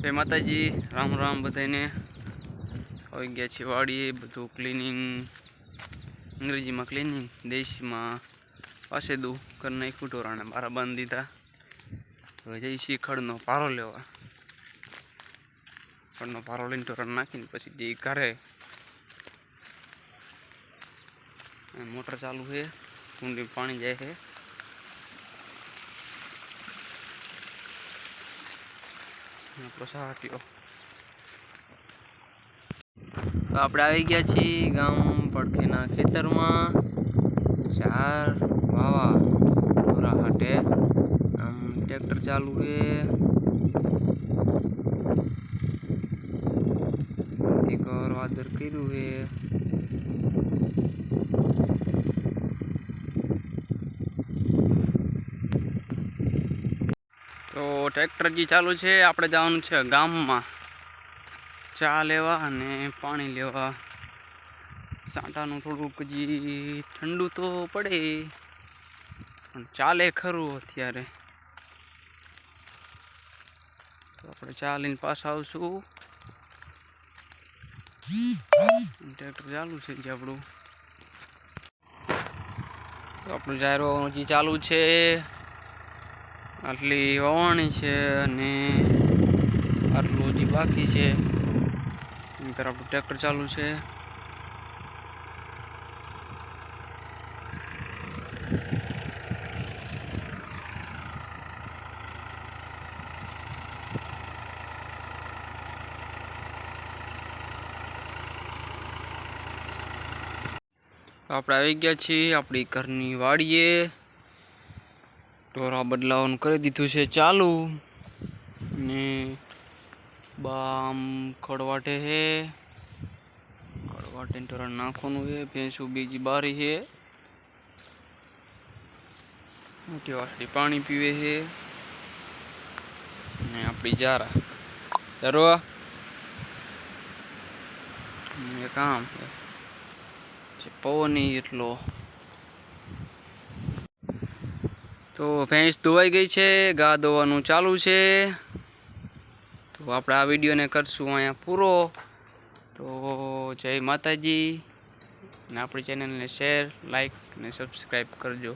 जय माताजी, राम राम बधाने। आई गया छे वाड़ी, बधु क्लीनिंग, अंग्रेजी में क्लीनिंग, देशी में पासेदू कर नाख्यु। ढोराने बारा बांध दीधा। हवे जईशी खड़नो पारो लेवा। खड़नो पारो लईने ढोराने नाखीने पछी जई घरे। मोटर चालू है, कुंडी में पानी जाए है। तो આપણે આવી ગયા છીએ ગામ પડખેના ખેતરમાં ચાર વાવા ઢોરા હાટે આમ ટ્રેક્ટર ચાલુ છે કર વાદર કર્યું છે તો ટ્રેક્ટર જે ચાલુ છે આપણે જવાનું છે ગામમાં चा लेवा ने पानी लेवा। सांटानु थोड़ुंक जी ठंडू तो पड़े पण चाले खरू अत्यारे। तो आपणे चा लईने पाछा आवशुं। ट्रेक्टर चालू छे जे आपणुं। तो आपणुं जायरो जी चालू छे। आटली ववाणी छे अने आटલું जी बाकी छे। आपणुं ट्रेक्टर चालू है। આપણે આવી ગયા છીએ આપણી ઘરની વાડીએ। ઢોરા બદલાવાનું કરી દીધું છે ચાલુ ને बाम खड़वाटे है। खड़वाटे ढोरा नाखवानुं है। भैंसू बीजी बारी है। मोटी वासड़ी पानी पीवे है ने आपणी जारा जरो ये काम है पवन एटलो। तो भैंस धोवाई गई है, गा धोवानुं चालू है। तो आप आ वीडियो ने करशुं अहींया पूरो। तो जय माताजी ने अपनी चेनल ने शेर लाइक ने सब्सक्राइब करजो।